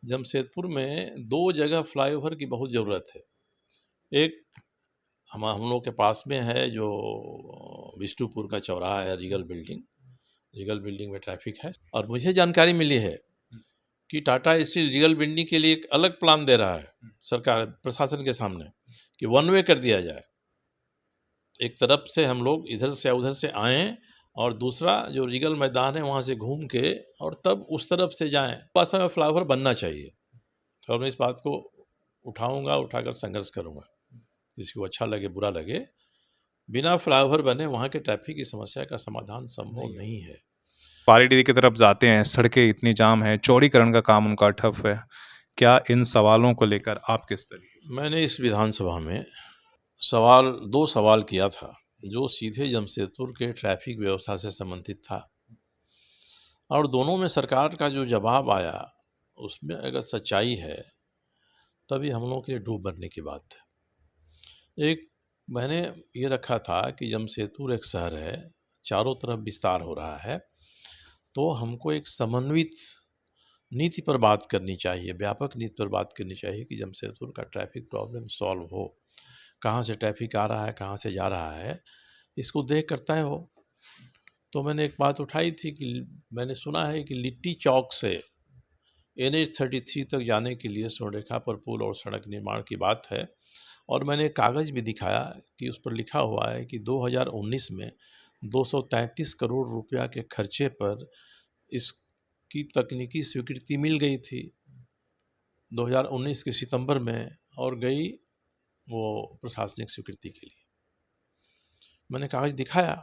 जमशेदपुर में 2 जगह फ्लाईओवर की बहुत ज़रूरत है। एक हम लोग के पास में है जो विष्णुपुर का चौराहा है, रीगल बिल्डिंग में ट्रैफिक है। और मुझे जानकारी मिली है कि टाटा स्टील रीगल बिल्डिंग के लिए एक अलग प्लान दे रहा है सरकार प्रशासन के सामने कि वन वे कर दिया जाए। एक तरफ से हम लोग इधर से उधर से आएँ और दूसरा जो रीगल मैदान है वहाँ से घूम के और तब उस तरफ से जाएँ। वास्तव में फ्लाईओवर बनना चाहिए और मैं इस बात को उठाऊंगा, उठाकर संघर्ष करूंगा। किसी को अच्छा लगे बुरा लगे, बिना फ्लाईओवर बने वहाँ के ट्रैफिक की समस्या का समाधान संभव नहीं है। पारीडीह की तरफ जाते हैं, सड़कें इतनी जाम है, चौड़ीकरण का काम उनका ठप है। क्या इन सवालों को लेकर आप किस तरीके से? मैंने इस विधानसभा में 2 सवाल किया था जो सीधे जमशेदपुर के ट्रैफिक व्यवस्था से संबंधित था और दोनों में सरकार का जो जवाब आया उसमें अगर सच्चाई है तभी हम लोगों के लिए डूब मरने की बात है। एक मैंने ये रखा था कि जमशेदपुर एक शहर है, चारों तरफ विस्तार हो रहा है, तो हमको एक समन्वित नीति पर बात करनी चाहिए, व्यापक नीति पर बात करनी चाहिए कि जमशेदपुर का ट्रैफिक प्रॉब्लम सॉल्व हो। कहाँ से ट्रैफिक आ रहा है, कहाँ से जा रहा है, इसको देख कर तय हो। तो मैंने एक बात उठाई थी कि मैंने सुना है कि लिट्टी चौक से NH-33 तक जाने के लिए स्वर्णरेखा पर पुल और सड़क निर्माण की बात है और मैंने कागज़ भी दिखाया कि उस पर लिखा हुआ है कि 2019 में 233 करोड़ रुपया के खर्चे पर इसकी तकनीकी स्वीकृति मिल गई थी 2019 के सितंबर में और गई वो प्रशासनिक स्वीकृति के लिए। मैंने कागज़ दिखाया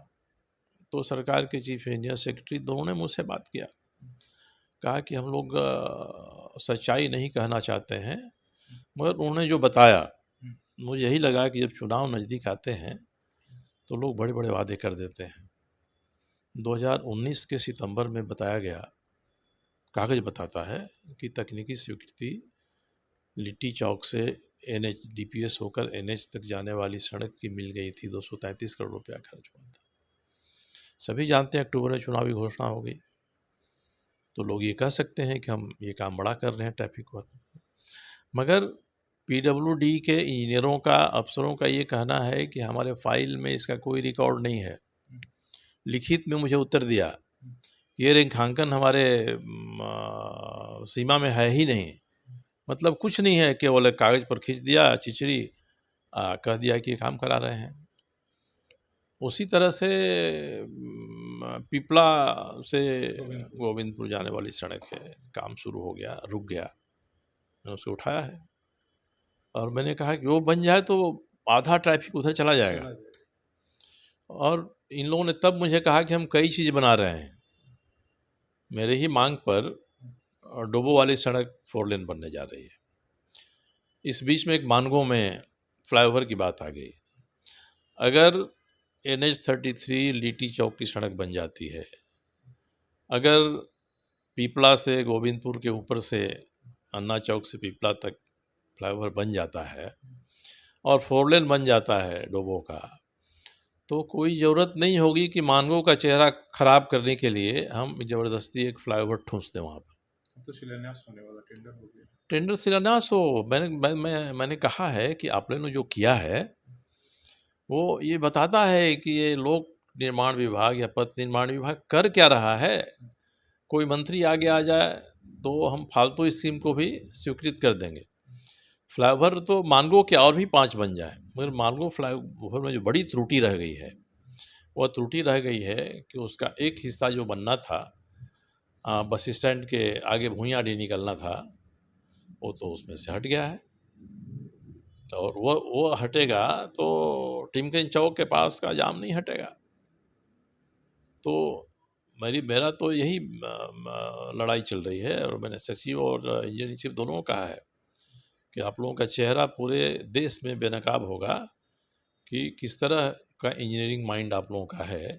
तो सरकार के चीफ इंजीनियर सेक्रेटरी दोनों ने मुझसे बात किया, कहा कि हम लोग सच्चाई नहीं कहना चाहते हैं, मगर उन्होंने जो बताया मुझे यही लगा कि जब चुनाव नज़दीक आते हैं तो लोग बड़े बड़े वादे कर देते हैं। 2019 के सितंबर में बताया गया, कागज़ बताता है कि तकनीकी स्वीकृति लिट्टी चौक से DPS होकर NH तक जाने वाली सड़क की मिल गई थी, 233 करोड़ रुपया खर्च हुआ था। सभी जानते हैं अक्टूबर में चुनावी घोषणा हो गई, तो लोग ये कह सकते हैं कि हम ये काम बड़ा कर रहे हैं ट्रैफिक को, मगर PWD के इंजीनियरों का, अफसरों का ये कहना है कि हमारे फाइल में इसका कोई रिकॉर्ड नहीं है। लिखित में मुझे उत्तर दिया, ये रेखांकन हमारे सीमा में है ही नहीं, मतलब कुछ नहीं है, केवल कागज़ पर खींच दिया चिचरी, कह दिया कि ये काम करा रहे हैं। उसी तरह से पिपला से गोविंदपुर जाने वाली सड़क है, काम शुरू हो गया, रुक गया, मैंने उसको उठाया है और मैंने कहा कि वो बन जाए तो आधा ट्रैफिक उधर चला जाएगा। और इन लोगों ने तब मुझे कहा कि हम कई चीज़ बना रहे हैं। मेरे ही मांग पर डोबो वाली सड़क 4 लेन बनने जा रही है। इस बीच में एक मानगो में फ्लाईओवर की बात आ गई। अगर NH-33 लिट्टी चौक की सड़क बन जाती है, अगर पीपला से गोविंदपुर के ऊपर से अन्ना चौक से पीपला तक फ्लाईओवर बन जाता है और 4 लेन बन जाता है डोबो का, तो कोई ज़रूरत नहीं होगी कि मानगो का चेहरा खराब करने के लिए हम ज़बरदस्ती एक फ्लाईओवर ठूंस दें वहाँ पर। तो शिलान्यास होने वाला, टेंडर हो गया। टेंडर शिलान्यास हो, मैंने कहा है कि आप लोगों ने जो किया है वो ये बताता है कि ये लोक निर्माण विभाग या पथ निर्माण विभाग कर क्या रहा है। कोई मंत्री आगे आ जाए तो हम फालतू स्कीम को भी स्वीकृत कर देंगे। फ्लाईओवर तो मानगो के और भी 5 बन जाए, मगर मानगो फ्लाईओवर में जो बड़ी त्रुटि रह गई है, वह त्रुटि रह गई है कि उसका एक हिस्सा जो बनना था, बस स्टैंड के आगे भूइयाँडीह निकलना था, वो तो उसमें से हट गया है। और वो हटेगा तो टिमकन चौक के पास का जाम नहीं हटेगा। तो मेरा तो यही लड़ाई चल रही है और मैंने सचिव और इंजीनियरिंग चीफ दोनों को कहा है कि आप लोगों का चेहरा पूरे देश में बेनकाब होगा कि किस तरह का इंजीनियरिंग माइंड आप लोगों का है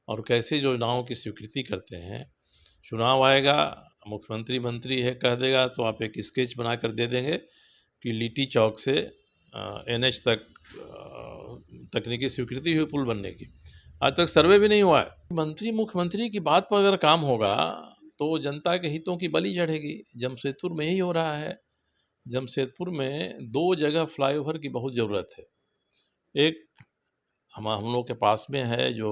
और कैसे योजनाओं की स्वीकृति करते हैं। चुनाव आएगा, मुख्यमंत्री मंत्री है कह देगा तो आप एक स्केच बना कर दे देंगे कि लिट्टी चौक से NH तक तकनीकी स्वीकृति हुई पुल बनने की। आज तक सर्वे भी नहीं हुआ है। मुख्यमंत्री की बात पर अगर काम होगा तो जनता के हितों की बलि चढ़ेगी। जमशेदपुर में यही हो रहा है। जमशेदपुर में 2 जगह फ्लाईओवर की बहुत ज़रूरत है। एक हम लोग के पास में है जो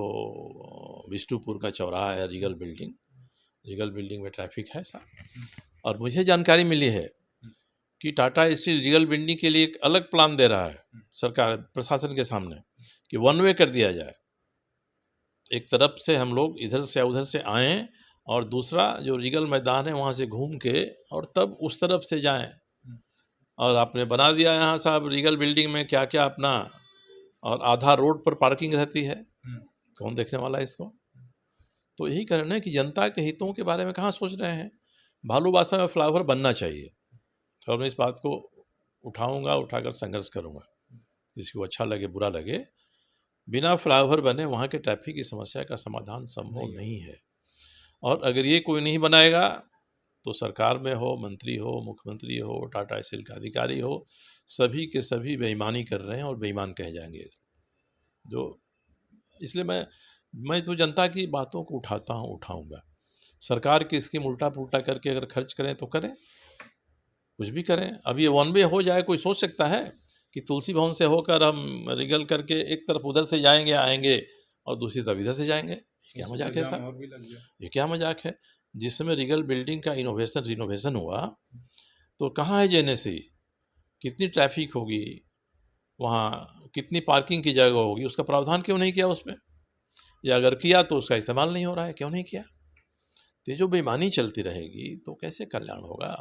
विष्णुपुर का चौराहा है, रीगल बिल्डिंग में ट्रैफिक है साहब। और मुझे जानकारी मिली है कि टाटा स्टील रीगल बिल्डिंग के लिए एक अलग प्लान दे रहा है सरकार, प्रशासन के सामने, कि वन वे कर दिया जाए। एक तरफ से हम लोग इधर से उधर से आएँ और दूसरा जो रीगल मैदान है वहाँ से घूम के और तब उस तरफ से जाएँ। और आपने बना दिया यहाँ साहब रीगल बिल्डिंग में क्या-क्या अपना, और आधा रोड पर पार्किंग रहती है। कौन देखने वाला है इसको? तो यही कारण है कि जनता के हितों के बारे में कहाँ सोच रहे हैं। भालूबासा में फ्लाईओवर बनना चाहिए और मैं इस बात को उठाऊँगा, उठाकर संघर्ष करूँगा। किसी को अच्छा लगे, बुरा लगे, बिना फ्लाईओवर बने वहाँ के ट्रैफिक की समस्या का समाधान संभव नहीं है। और अगर ये कोई नहीं बनाएगा तो सरकार में हो, मंत्री हो, मुख्यमंत्री हो, टाटा स्टील का अधिकारी हो, सभी के सभी बेईमानी कर रहे हैं और बेईमान कहे जाएंगे। जो इसलिए मैं तो जनता की बातों को उठाता हूँ, उठाऊंगा। सरकार की स्कीम उल्टा पुल्टा करके अगर खर्च करें तो करें, कुछ भी करें। अब ये वन वे हो जाए, कोई सोच सकता है कि तुलसी भवन से होकर हम रीगल करके एक तरफ उधर से जाएंगे आएंगे और दूसरी तरफ इधर से जाएंगे? ये क्या मजाक है साहब? ये क्या मजाक है? जिस समय रीगल बिल्डिंग का रिनोवेशन हुआ तो कहाँ है जेएनएससी? कितनी ट्रैफिक होगी वहाँ, कितनी पार्किंग की जगह होगी, उसका प्रावधान क्यों नहीं किया उसमें? या अगर किया तो उसका इस्तेमाल नहीं हो रहा है, क्यों नहीं किया? तो ये जो बेईमानी चलती रहेगी तो कैसे कल्याण होगा?